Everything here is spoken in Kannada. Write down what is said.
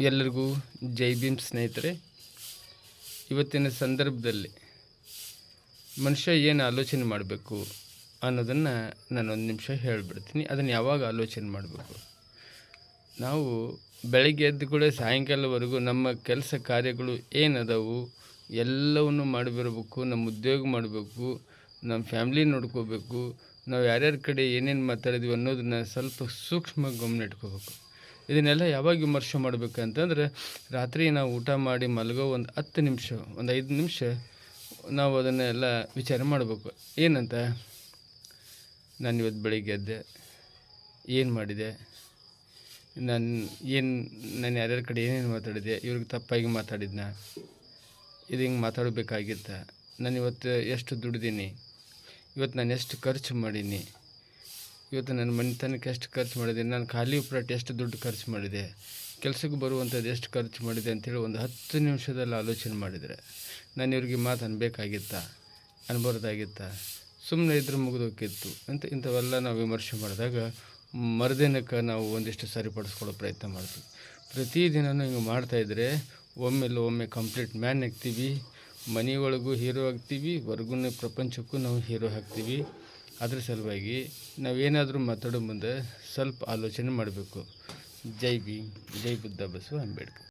ಎಲ್ಲರಿಗೂ ಜೈ ಭೀಮ್ ಸ್ನೇಹಿತರೆ. ಇವತ್ತಿನ ಸಂದರ್ಭದಲ್ಲಿ ಮನುಷ್ಯ ಏನು ಆಲೋಚನೆ ಮಾಡಬೇಕು ಅನ್ನೋದನ್ನು ನಾನು ಒಂದು ನಿಮಿಷ ಹೇಳಿಬಿಡ್ತೀನಿ. ಅದನ್ನು ಯಾವಾಗ ಆಲೋಚನೆ ಮಾಡಬೇಕು? ನಾವು ಬೆಳಗ್ಗೆ ಎದ್ದು ಕೂಡ ಸಾಯಂಕಾಲವರೆಗೂ ನಮ್ಮ ಕೆಲಸ ಕಾರ್ಯಗಳು ಏನದವು ಎಲ್ಲವನ್ನು ಮಾಡಿಬಿಡ್ಬೇಕು. ನಮ್ಮ ಉದ್ಯೋಗ ಮಾಡಬೇಕು, ನಮ್ಮ ಫ್ಯಾಮ್ಲಿ ನೋಡ್ಕೋಬೇಕು, ನಾವು ಯಾರ್ಯಾರ ಕಡೆ ಏನೇನು ಮಾತಾಡಿದ್ವಿ ಅನ್ನೋದನ್ನು ಸ್ವಲ್ಪ ಸೂಕ್ಷ್ಮವಾಗಿ ಗಮನ ಇಟ್ಕೋಬೇಕು. ಇದನ್ನೆಲ್ಲ ಯಾವಾಗ ವಿಮರ್ಶೆ ಮಾಡಬೇಕಂತಂದ್ರೆ, ರಾತ್ರಿ ನಾವು ಊಟ ಮಾಡಿ ಮಲಗೋ ಒಂದು 10 ನಿಮಿಷ, ಒಂದು 5 ನಿಮಿಷ ನಾವು ಅದನ್ನೆಲ್ಲ ವಿಚಾರ ಮಾಡಬೇಕು. ಏನಂತ, ನಾನು ಇವತ್ತು ಬೆಳಿಗ್ಗೆ ಎದ್ದೆ, ಏನು ಮಾಡಿದೆ, ನಾನು ಯಾರ್ಯಾರ ಕಡೆ ಏನೇನು ಮಾತಾಡಿದೆ, ಇವ್ರಿಗೆ ತಪ್ಪಾಗಿ ಮಾತಾಡಿದ್ನ, ಇದು ಹಿಂಗೆ ಮಾತಾಡಬೇಕಾಗಿತ್ತ, ನಾನು ಇವತ್ತು ಎಷ್ಟು ದುಡ್ದೀನಿ, ಇವತ್ತು ನಾನು ಎಷ್ಟು ಖರ್ಚು ಮಾಡೀನಿ, ಇವತ್ತು ನನ್ನ ಮನೆತನಕ್ಕೆ ಎಷ್ಟು ಖರ್ಚು ಮಾಡಿದೆ, ನಾನು ಖಾಲಿ ಉಪರಾಟ ಎಷ್ಟು ದುಡ್ಡು ಖರ್ಚು ಮಾಡಿದೆ, ಕೆಲಸಕ್ಕೆ ಬರುವಂಥದ್ದು ಎಷ್ಟು ಖರ್ಚು ಮಾಡಿದೆ ಅಂಥೇಳಿ ಒಂದು 10 ನಿಮಿಷದಲ್ಲಿ ಆಲೋಚನೆ ಮಾಡಿದರೆ, ನಾನು ಇವ್ರಿಗೆ ಮಾತು ಅನ್ಬೇಕಾಗಿತ್ತಾ, ಅನ್ಬಾರ್ದಾಗಿತ್ತಾ, ಸುಮ್ಮನೆ ಇದ್ರೆ ಮುಗಿದೋಕಿತ್ತು ಅಂತ ಇಂಥವೆಲ್ಲ ನಾವು ವಿಮರ್ಶೆ ಮಾಡಿದಾಗ ಮರುದಿನಕ್ಕೆ ನಾವು ಒಂದಿಷ್ಟು ಸರಿಪಡಿಸ್ಕೊಳ್ಳೋ ಪ್ರಯತ್ನ ಮಾಡ್ತೀವಿ. ಪ್ರತಿದಿನವೂ ಹಿಂಗೆ ಮಾಡ್ತಾಯಿದ್ರೆ ಒಮ್ಮೆ ಕಂಪ್ಲೀಟ್ ಮ್ಯಾನ್ ಆಗ್ತೀವಿ, ಮನೆಯೊಳಗೂ ಹೀರೋ ಆಗ್ತೀವಿ, ಹೊರಗೂ ಪ್ರಪಂಚಕ್ಕೂ ನಾವು ಹೀರೋ ಆಗ್ತೀವಿ. ಅದ್ರ ಸಲುವಾಗಿ ನಾವೇನಾದರೂ ಮಾತಾಡೋ ಮುಂದೆ ಸ್ವಲ್ಪ ಆಲೋಚನೆ ಮಾಡಬೇಕು. ಜೈ ಭೀಮ್, ಜೈ ಬುದ್ಧ ಬಸವ ಅಂಬೇಡ್ಕರ್.